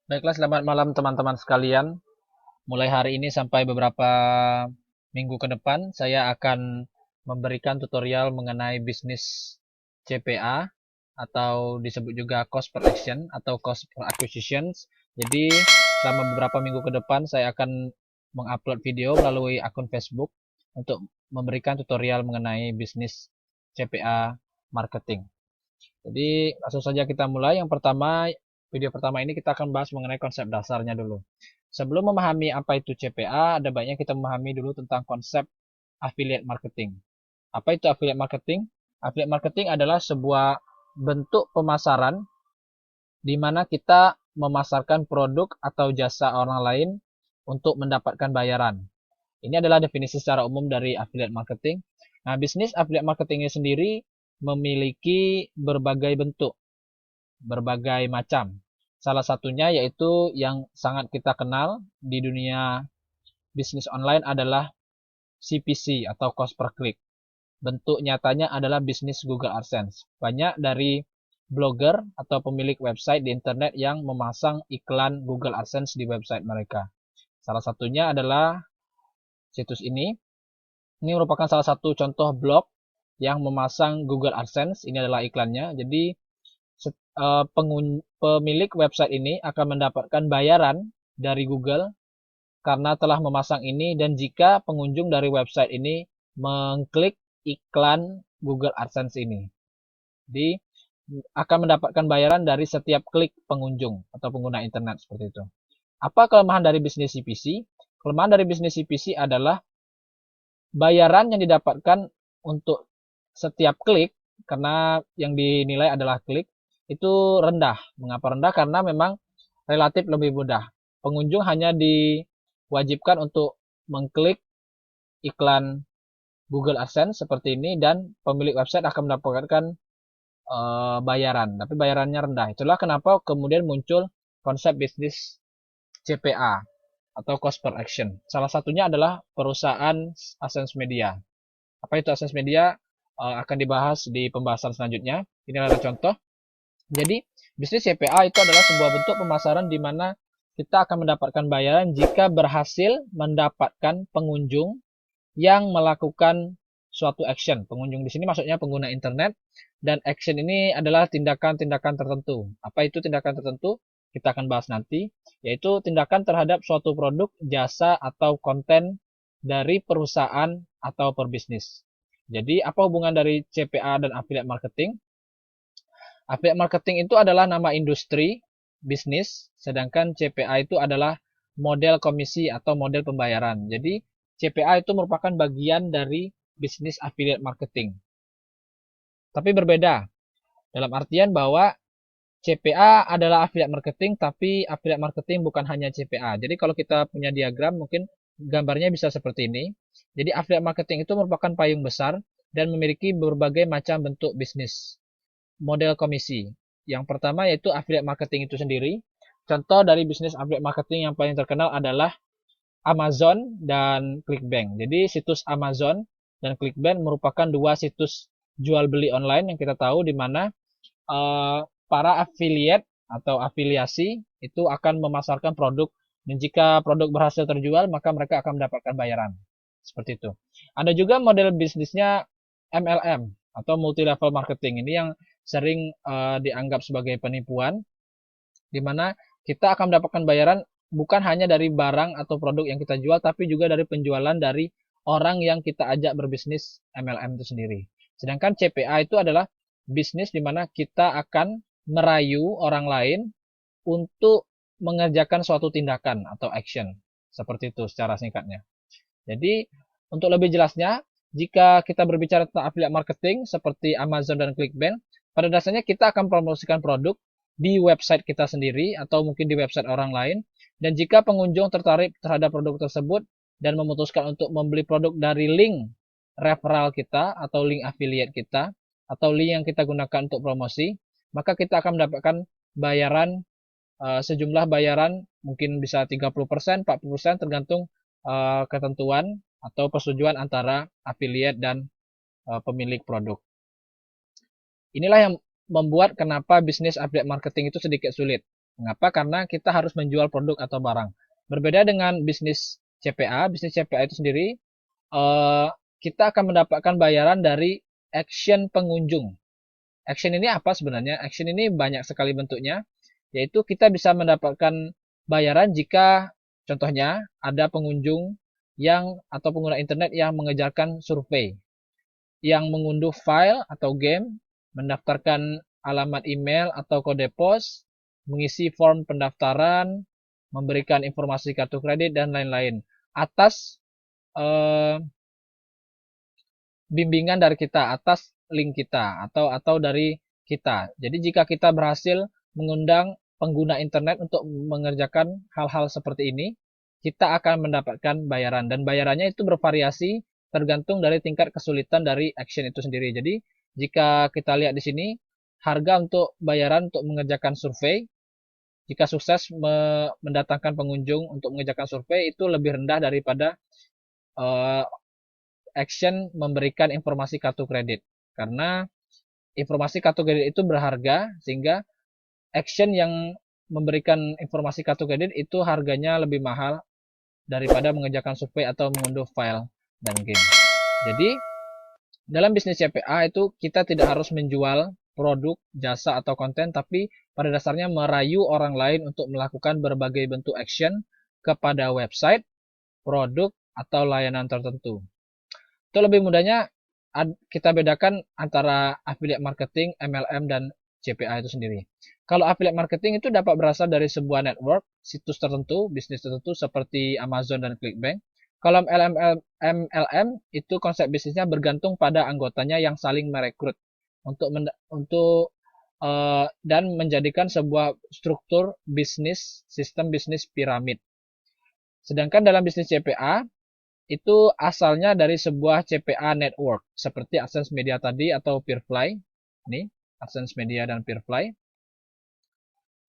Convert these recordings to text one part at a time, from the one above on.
Baiklah, selamat malam teman-teman sekalian. Mulai hari ini sampai beberapa minggu ke depan, saya akan memberikan tutorial mengenai bisnis CPA atau disebut juga cost per action atau cost per acquisitions. Jadi, selama beberapa minggu ke depan, saya akan mengupload video melalui akun Facebook untuk memberikan tutorial mengenai bisnis CPA marketing. Jadi langsung saja kita mulai. Yang pertama, video pertama ini kita akan bahas mengenai konsep dasarnya dulu. Sebelum memahami apa itu CPA, ada baiknya kita memahami dulu tentang konsep affiliate marketing. Apa itu affiliate marketing? Affiliate marketing adalah sebuah bentuk pemasaran di mana kita memasarkan produk atau jasa orang lain untuk mendapatkan bayaran. Ini adalah definisi secara umum dari affiliate marketing. Nah, bisnis affiliate marketing ini sendiri memiliki berbagai bentuk, berbagai macam. Salah satunya yaitu yang sangat kita kenal di dunia bisnis online adalah CPC atau cost per click. Bentuk nyatanya adalah bisnis Google AdSense. Banyak dari blogger atau pemilik website di internet yang memasang iklan Google AdSense di website mereka. Salah satunya adalah situs ini. Ini merupakan salah satu contoh blog yang memasang Google AdSense. Ini adalah iklannya. Jadi pemilik website ini akan mendapatkan bayaran dari Google karena telah memasang ini, dan jika pengunjung dari website ini mengklik iklan Google AdSense ini. Jadi akan mendapatkan bayaran dari setiap klik pengunjung atau pengguna internet seperti itu. Apa kelemahan dari bisnis CPC? Kelemahan dari bisnis CPC adalah bayaran yang didapatkan untuk setiap klik, karena yang dinilai adalah klik, itu rendah. Mengapa rendah? Karena memang relatif lebih mudah. Pengunjung hanya diwajibkan untuk mengklik iklan Google AdSense seperti ini, dan pemilik website akan mendapatkan bayaran, tapi bayarannya rendah. Itulah kenapa kemudian muncul konsep bisnis CPA atau cost per action. Salah satunya adalah perusahaan AdSense Media. Apa itu AdSense Media? Akan dibahas di pembahasan selanjutnya. Ini adalah contoh. Jadi, bisnis CPA itu adalah sebuah bentuk pemasaran di mana kita akan mendapatkan bayaran jika berhasil mendapatkan pengunjung yang melakukan suatu action. Pengunjung di sini maksudnya pengguna internet, dan action ini adalah tindakan-tindakan tertentu. Apa itu tindakan tertentu? Kita akan bahas nanti, yaitu tindakan terhadap suatu produk, jasa, atau konten dari perusahaan atau perbisnis. Jadi, apa hubungan dari CPA dan affiliate marketing? Affiliate marketing itu adalah nama industri bisnis, sedangkan CPA itu adalah model komisi atau model pembayaran. Jadi, CPA itu merupakan bagian dari bisnis affiliate marketing. Tapi berbeda, dalam artian bahwa CPA adalah affiliate marketing, tapi affiliate marketing bukan hanya CPA. Jadi kalau kita punya diagram, mungkin gambarnya bisa seperti ini. Jadi affiliate marketing itu merupakan payung besar dan memiliki berbagai macam bentuk bisnis model komisi. Yang pertama yaitu affiliate marketing itu sendiri. Contoh dari bisnis affiliate marketing yang paling terkenal adalah Amazon dan ClickBank. Jadi situs Amazon dan ClickBank merupakan dua situs jual beli online yang kita tahu, di mana para affiliate atau afiliasi itu akan memasarkan produk, dan jika produk berhasil terjual maka mereka akan mendapatkan bayaran. Seperti itu. Ada juga model bisnisnya MLM atau multi level marketing. Ini yang sering dianggap sebagai penipuan, di mana kita akan mendapatkan bayaran bukan hanya dari barang atau produk yang kita jual, tapi juga dari penjualan dari orang yang kita ajak berbisnis MLM itu sendiri. Sedangkan CPA itu adalah bisnis di mana kita akan merayu orang lain untuk mengerjakan suatu tindakan atau action. Seperti itu secara singkatnya. Jadi, untuk lebih jelasnya, jika kita berbicara tentang affiliate marketing seperti Amazon dan ClickBank, pada dasarnya kita akan promosikan produk di website kita sendiri atau mungkin di website orang lain. Dan jika pengunjung tertarik terhadap produk tersebut dan memutuskan untuk membeli produk dari link referral kita atau link affiliate kita atau link yang kita gunakan untuk promosi, maka kita akan mendapatkan bayaran, sejumlah bayaran mungkin bisa 30%, 40%, tergantung ketentuan atau persetujuan antara affiliate dan pemilik produk. Inilah yang membuat kenapa bisnis affiliate marketing itu sedikit sulit. Mengapa? Karena kita harus menjual produk atau barang. Berbeda dengan bisnis CPA itu sendiri, kita akan mendapatkan bayaran dari action pengunjung. Action ini apa sebenarnya? Action ini banyak sekali bentuknya, yaitu kita bisa mendapatkan bayaran jika contohnya ada pengunjung atau pengguna internet yang mengerjakan survei, yang mengunduh file atau game, mendaftarkan alamat email atau kode pos, mengisi form pendaftaran, memberikan informasi kartu kredit dan lain-lain atas eh, bimbingan dari kita, atas link kita atau dari kita. Jadi jika kita berhasil mengundang pengguna internet untuk mengerjakan hal-hal seperti ini, kita akan mendapatkan bayaran dan bayarannya itu bervariasi tergantung dari tingkat kesulitan dari action itu sendiri. Jadi jika kita lihat di sini, harga untuk bayaran untuk mengerjakan survei, jika sukses mendatangkan pengunjung untuk mengerjakan survei itu lebih rendah daripada action memberikan informasi kartu kredit. Karena informasi kartu kredit itu berharga, sehingga action yang memberikan informasi kartu kredit itu harganya lebih mahal daripada mengerjakan survei atau mengunduh file dan game. Jadi, dalam bisnis CPA itu kita tidak harus menjual produk, jasa, atau konten, tapi pada dasarnya merayu orang lain untuk melakukan berbagai bentuk action kepada website, produk, atau layanan tertentu. Itu lebih mudahnya kita bedakan antara affiliate marketing, MLM, dan CPA itu sendiri. Kalau affiliate marketing itu dapat berasal dari sebuah network, situs tertentu, bisnis tertentu seperti Amazon dan Clickbank. Kalau MLM itu konsep bisnisnya bergantung pada anggotanya yang saling merekrut dan menjadikan sebuah struktur bisnis, sistem bisnis piramid. Sedangkan dalam bisnis CPA, itu asalnya dari sebuah CPA network seperti AdSense Media tadi atau Peerfly. Ini AdSense Media dan Peerfly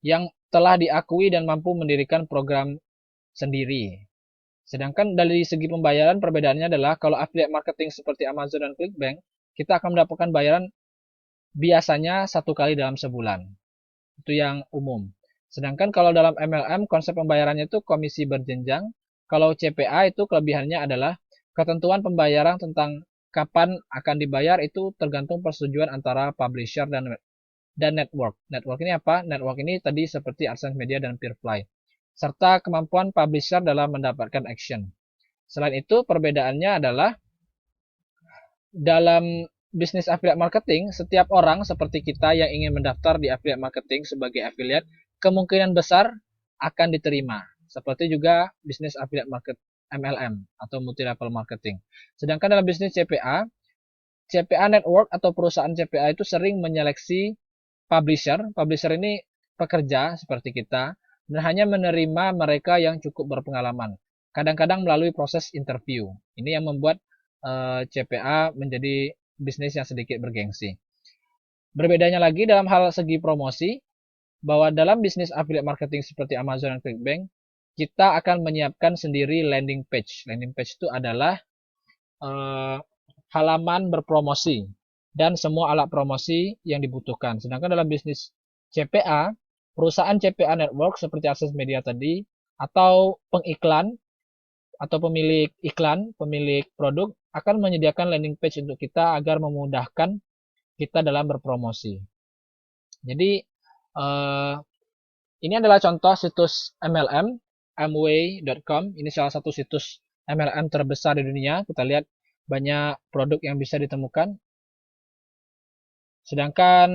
yang telah diakui dan mampu mendirikan program sendiri. Sedangkan dari segi pembayaran perbedaannya adalah kalau affiliate marketing seperti Amazon dan Clickbank, kita akan mendapatkan bayaran biasanya 1 kali dalam sebulan. Itu yang umum. Sedangkan kalau dalam MLM konsep pembayarannya itu komisi berjenjang. Kalau CPA itu kelebihannya adalah ketentuan pembayaran tentang kapan akan dibayar itu tergantung persetujuan antara publisher dan network. Network ini apa? Network ini tadi seperti AdSense Media dan Peerfly. Serta kemampuan publisher dalam mendapatkan action. Selain itu, perbedaannya adalah dalam bisnis affiliate marketing, setiap orang seperti kita yang ingin mendaftar di affiliate marketing sebagai affiliate, kemungkinan besar akan diterima. Seperti juga bisnis affiliate market MLM atau multi level marketing. Sedangkan dalam bisnis CPA network atau perusahaan CPA itu sering menyeleksi publisher. Publisher ini pekerja seperti kita dan hanya menerima mereka yang cukup berpengalaman. Kadang-kadang melalui proses interview. Ini yang membuat CPA menjadi bisnis yang sedikit bergengsi. Berbedanya lagi dalam hal segi promosi, bahwa dalam bisnis affiliate marketing seperti Amazon dan Clickbank, kita akan menyiapkan sendiri landing page. Landing page itu adalah halaman berpromosi dan semua alat promosi yang dibutuhkan. Sedangkan dalam bisnis CPA, perusahaan CPA network seperti AdSense Media tadi, atau pengiklan, atau pemilik iklan, pemilik produk, akan menyediakan landing page untuk kita agar memudahkan kita dalam berpromosi. Jadi, ini adalah contoh situs MLM, Amway.com. Ini salah satu situs MLM terbesar di dunia. Kita lihat banyak produk yang bisa ditemukan. Sedangkan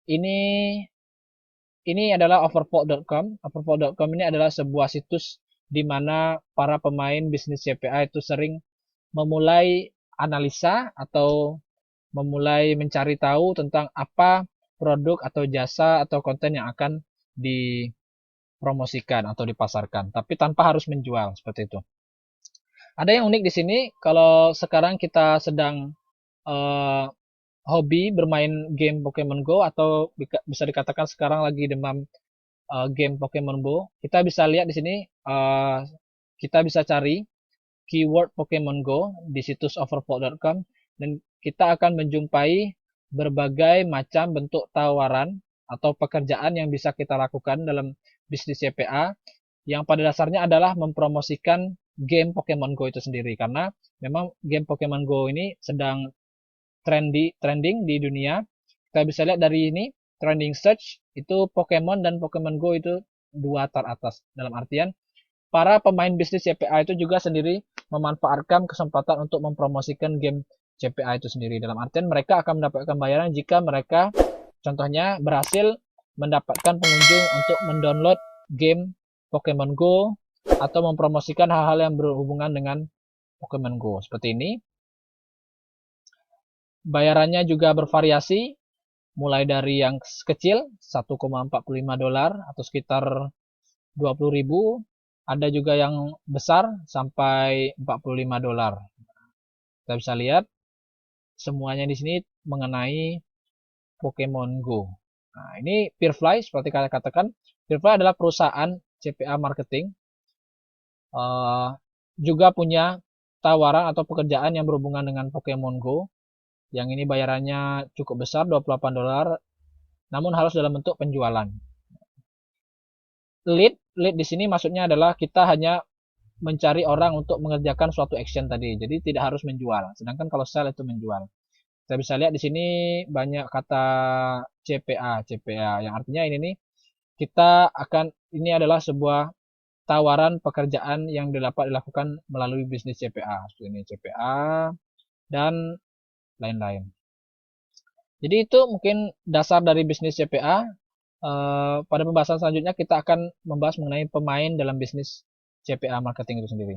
ini adalah Overport.com. Overport.com ini adalah sebuah situs di mana para pemain bisnis CPA itu sering memulai analisa atau memulai mencari tahu tentang apa produk atau jasa atau konten yang akan dipromosikan atau dipasarkan, tapi tanpa harus menjual seperti itu. Ada yang unik di sini, kalau sekarang kita sedang hobi bermain game Pokemon Go atau bisa dikatakan sekarang lagi demam game Pokemon Go, kita bisa lihat di sini kita bisa cari keyword Pokemon Go di situs overport.com dan kita akan menjumpai berbagai macam bentuk tawaran atau pekerjaan yang bisa kita lakukan dalam bisnis CPA yang pada dasarnya adalah mempromosikan game Pokemon Go itu sendiri, karena memang game Pokemon Go ini sedang trending di dunia. Kita bisa lihat dari ini trending search itu Pokemon dan Pokemon Go itu dua teratas, dalam artian para pemain bisnis CPA itu juga sendiri memanfaatkan kesempatan untuk mempromosikan game CPA itu sendiri. Dalam artian mereka akan mendapatkan bayaran jika mereka contohnya berhasil mendapatkan pengunjung untuk mendownload game Pokemon Go atau mempromosikan hal-hal yang berhubungan dengan Pokemon Go. Seperti ini. Bayarannya juga bervariasi, mulai dari yang kecil $1,45 atau sekitar 20.000, ada juga yang besar sampai $45. Kita bisa lihat semuanya di sini mengenai Pokemon Go. Nah, ini Peerfly seperti kalian katakan, Peerfly adalah perusahaan CPA marketing, juga punya tawaran atau pekerjaan yang berhubungan dengan Pokemon Go. Yang ini bayarannya cukup besar, $28, namun harus dalam bentuk penjualan. Lead di sini maksudnya adalah kita hanya mencari orang untuk mengerjakan suatu action tadi. Jadi tidak harus menjual. Sedangkan kalau sell itu menjual. Kita bisa lihat di sini banyak kata CPA yang artinya ini nih ini adalah sebuah tawaran pekerjaan yang dapat dilakukan melalui bisnis CPA. Seperti ini CPA dan lain-lain. Jadi itu mungkin dasar dari bisnis CPA. Pada pembahasan selanjutnya kita akan membahas mengenai pemain dalam bisnis CPA marketing itu sendiri.